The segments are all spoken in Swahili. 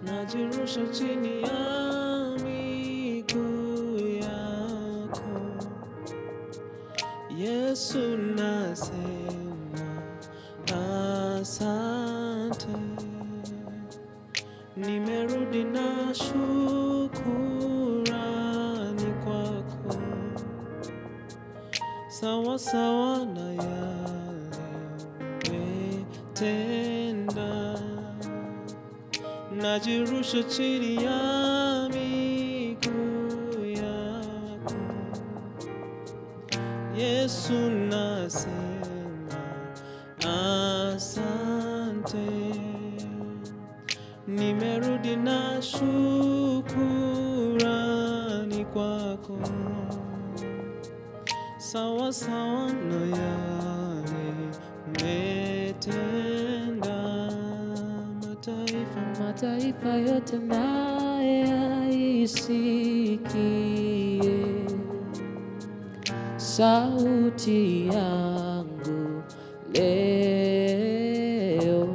Najirusha chini ya miguu yako Yesu, nasema asante. Nimerudi na shukurani kwako, sawa sawa na yale umetenda. Najirusha chini ya miguu yako Yesu, nasema asante. Nimerudi na shukurani kwako, sawa sawa na yale umetenda. Mataifa yote na yaisikie sauti yangu leo.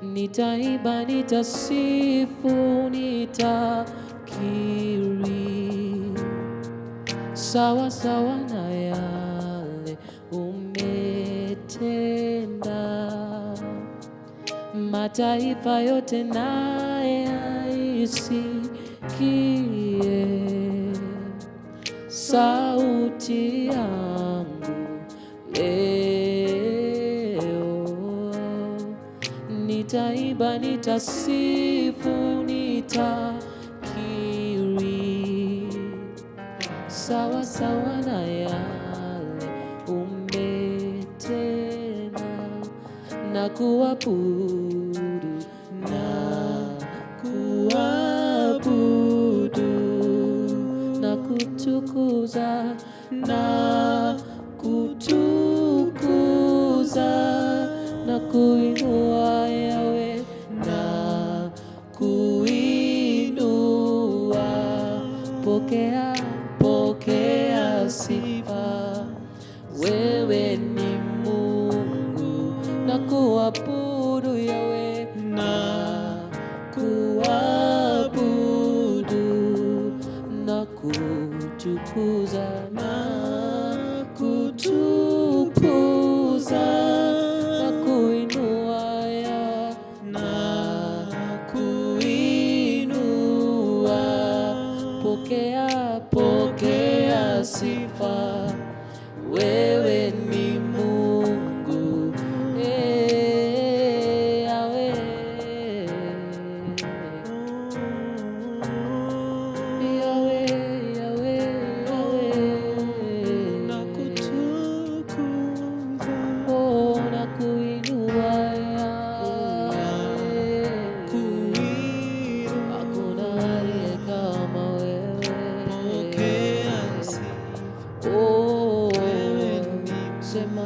Nitaimba, nitasifu, nitakiri sawa sawa na yale umetenda. Mataifa yote na yaisikie sauti yangu leo. Nitaimba, nitasifu, nitakiri sawa sawa na yale umetenda. Na kuabudu, na kutukuza, na kuinua Yawe, na kuinua. Pokea sifa, wewe ni Mungu. Na kuabudu Yawe, na kuabudu, na kutukuza, na kuinua Yawe, na kuinua. Pokea sifa, wewe ni Mungu. Yawe, Yawe, Yawe, nakutukuza, na kuinua Yawe. Hakuna aliye kama wewe. pokea sifa, Sema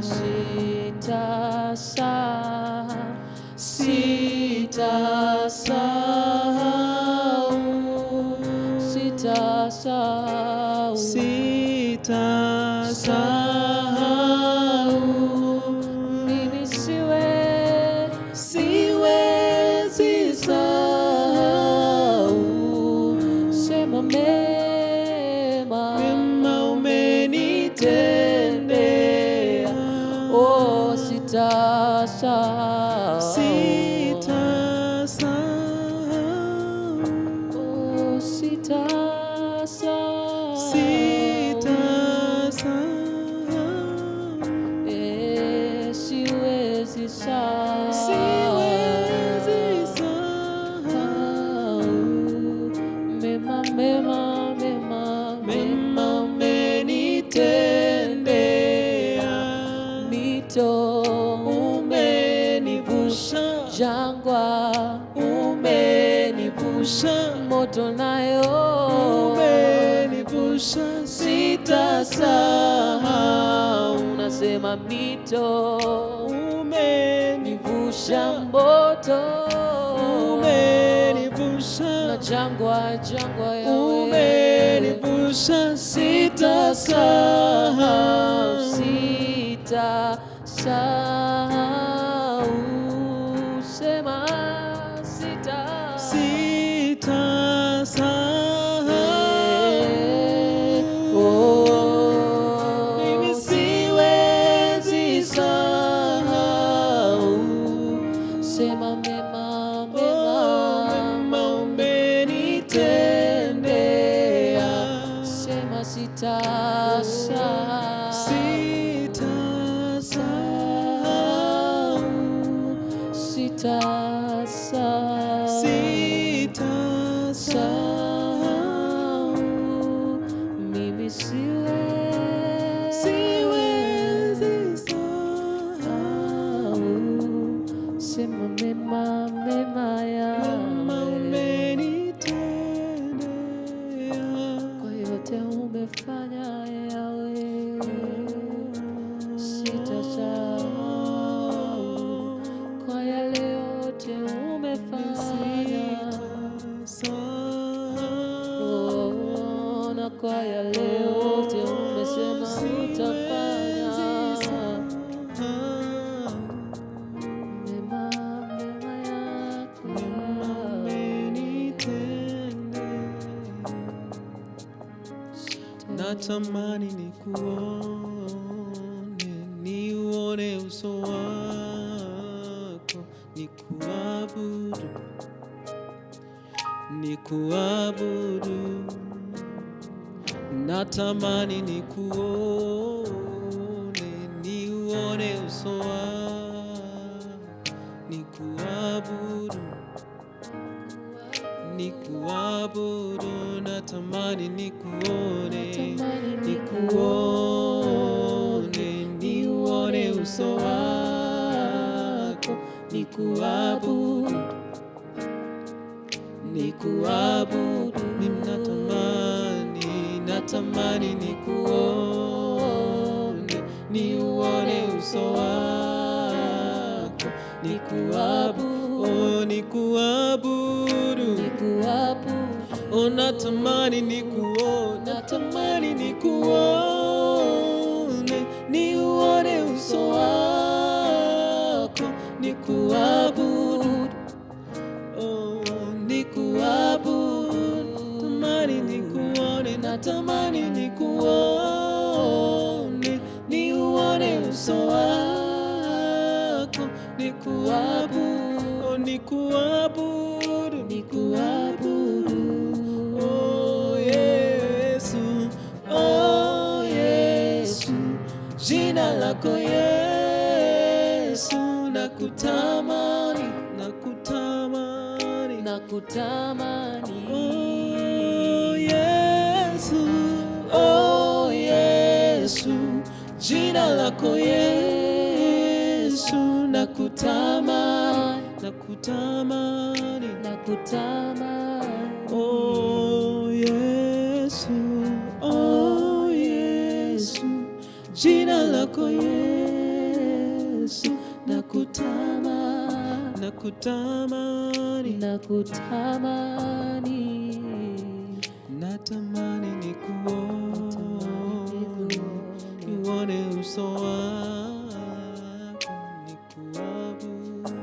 sitasahau, mimi siwezi sahau. Sema mema umenitendea, sitasahau. Siwezi sahau. Mema umenitendea, mito umenivusha, jangwa umenivusha, moto nayo umenivusha. Sitasahau sema mito, umenivusha moto, umenivusha na jangwa, jangwa Yawe, umenivusha, sitasahau, sitasahau, sema sitasahau, mimi siwezi sahau, sema mema, mema umenitendea, sema sitasahau, sitasahau, mimi siwezi sahau, sema mema, mema mema Yawe, umenitendea, kwa yote umefanya Yawe, sitasahau, kwa yale yote umefanya, na kwa yale yote umesema utafanya, mema, mema yako natamani nikuone, niuone uso wako, nikuabudu, nikuabudu. Natamani nikuone, niuone uso wako, nikuabudu, nikuabudu. Natamani nikuone, nikuone, niuone uso wako, nikuabudu, nikuabudu. Mimi natamani nikuone, niuone uso wako, nikuabudu, oh, nikuabudu, oh, natamani nikuone, niuone uso wako, nikuabudu, oh, nikuabudu. Natamani nikuone, niuone uso wako, nikuabudu, oh, nikuabudu, oh Yesu, oh Yesu, jina lako Yesu, nakutamani, oh Yesu, oh Yesu, jina lako Yesu, nakutamani, oh Yesu, oh Yesu, jina lako Yesu, nakutamani, natamani nikuone, niuone uso wako, nikuabudu,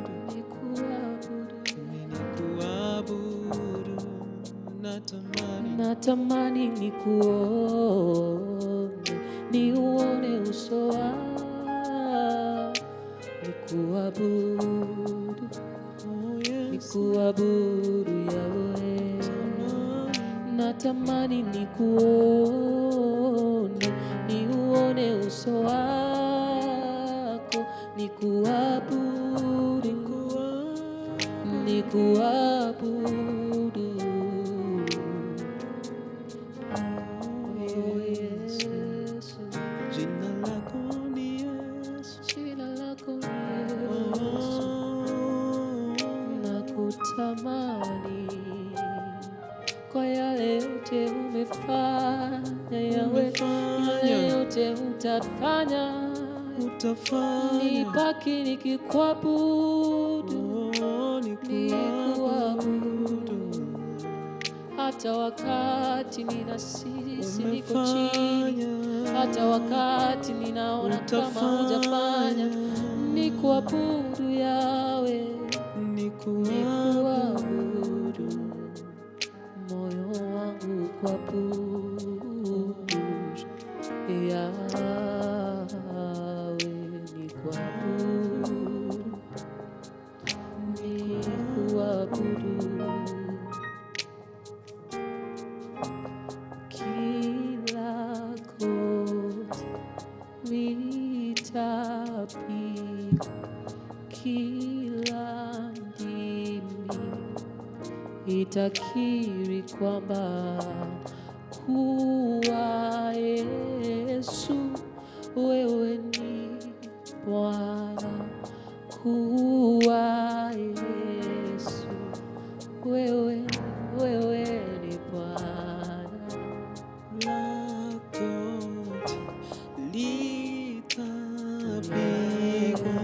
natamani nikuone, niuone uso wako, nikuabudu, nikuabudu Yawe, natamani nikuone, niuone uso wako, nikuabudu, nikuabudu. Oh Yesu, jina lako ni Yesu, jina lako ni Yesu, nakutamani kwa yale yote umefanya Yawe, yale yote utafanya utafanya nibaki nikikuabudu, nikuabudu. hata wakati ninasisi niko chini, hata wakati ninaona kama hujafanya, nikuabudu Yawe, nikuabudu, moyo wangu kuabudu Yawe, nikuabudu, nikuabudu. Kila kosa litapita, kila ndimi itakiri kwamba kuwa Yesu wewe ni Bwana, kuwa Yesu wewe ni Bwana. Magoti litapigwa,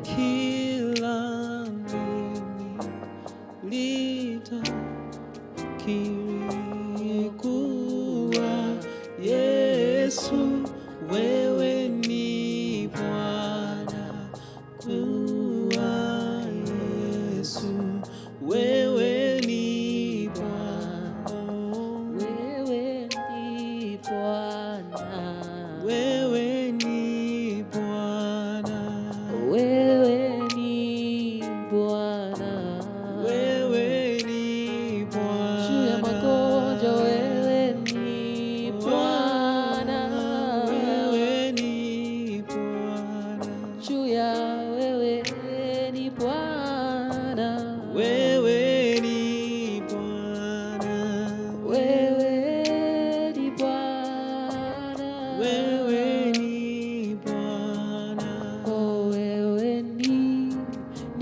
kila ndimi litakiri kuwa Yesu wewe ni Bwana, kuwa Yesu wewe ni Bwana, wewe ni Bwana, wewe ni Bwana, wewe ni Bwana, wewe ni Bwana, juu ya magonjwa wewe ni Bwana, wewe ni Bwana, juu ya wewe ni Bwana, wewe ni Bwana, wewe ni Bwana, wewe ni Bwana, oh wewe ni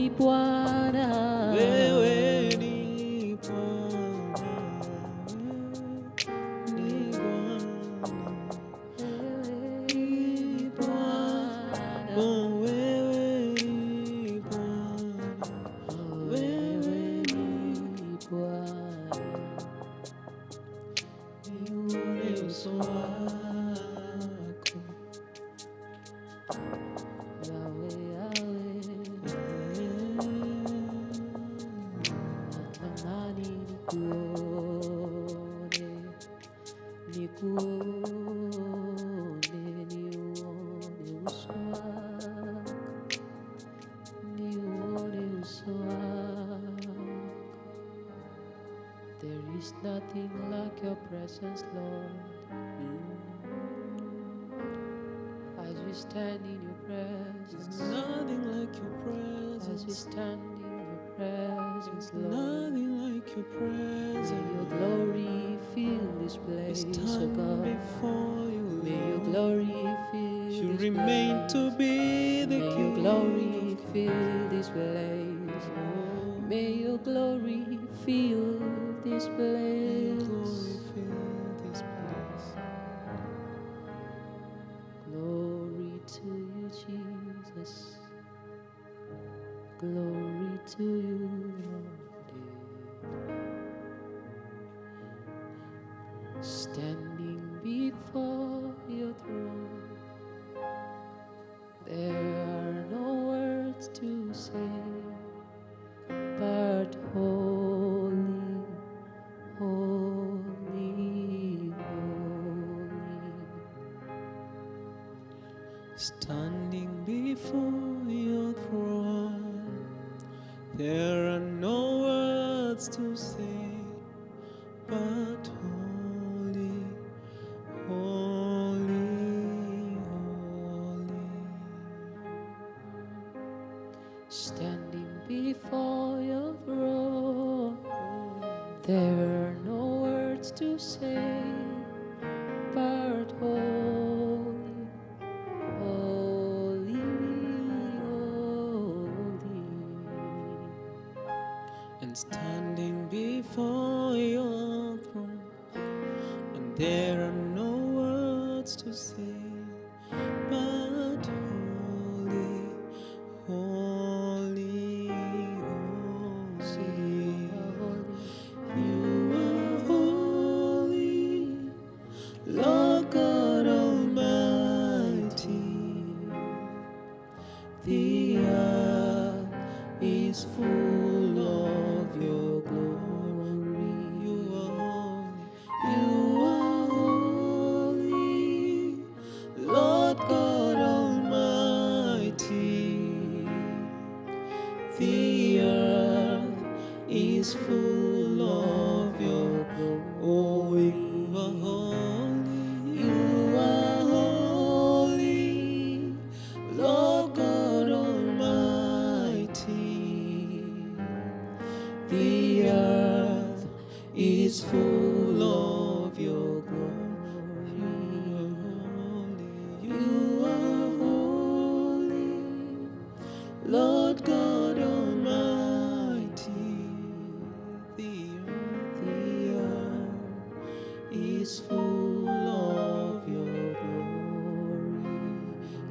Bwana, wewe ni Bwana, ni Bwana, oh wewe ni Bwana, wewe ni nione uso wako, natamani nione uso wako. There is nothing like your presence, Lord. As we stand in your presence, nothing like your as we presence, stand in your presence, Lord, nothing like your may presence. your glory fill this We place, oh stand God. before you, May your Lord. glory fill You this remain place. to be the May your King. glory fill this place. May your glory fill this May your place. glory fill this place. Glory to you, Jesus. Glory to you, Lord. Standing before your throne, there are no words to say, but holy, holy, holy. Standing before your throne, there are no words to say, but holy, holy, holy. Standing before your throne, there are no words to say, but holy, holy, holy. And standing before your throne, and there are no words to say, but holy,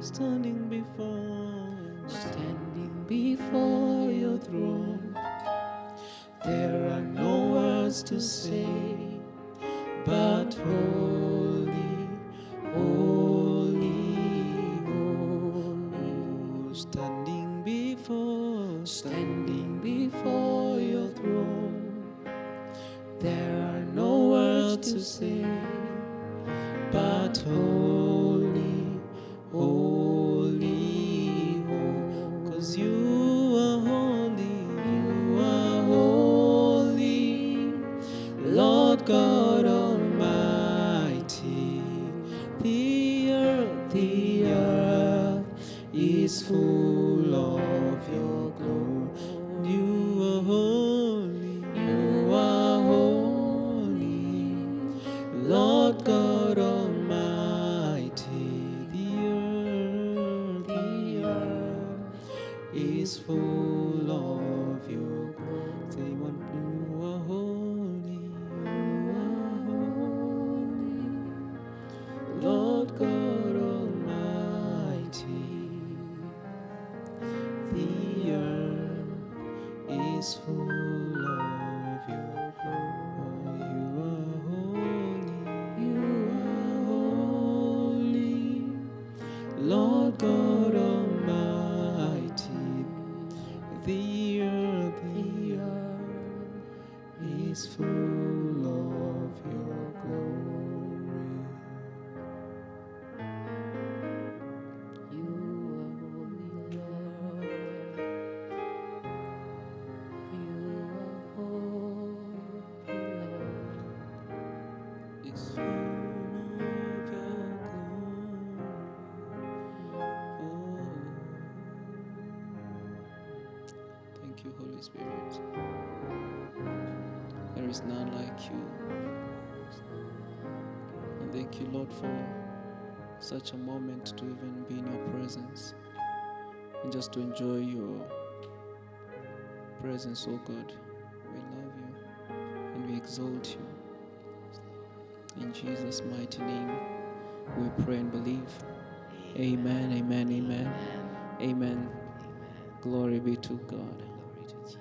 standing before your throne. There are no words to say, but holy, holy, holy. Standing before your throne. There are no words to say, but holy, holy, holy. 'Cause you are holy, Lord God Almighty. The earth is full of your glory. You are holy, Lord God Almighty. The earth is full of your glory. Say one, you are holy, Lord God Almighty. The earth is full of your glory. You are holy, Lord God Almighty. The earth is full of your glory. You are holy, Lord. You are holy, Lord. Is full of your glory. Oh. Thank you, Holy Spirit. There is none like you. And thank you, Lord, for such a moment to even be in your presence and just to enjoy your presence, oh God. We love you and we exalt you. In Jesus' mighty name, we pray and believe. Amen, amen, amen, amen. Glory be to God. Glory to Jesus.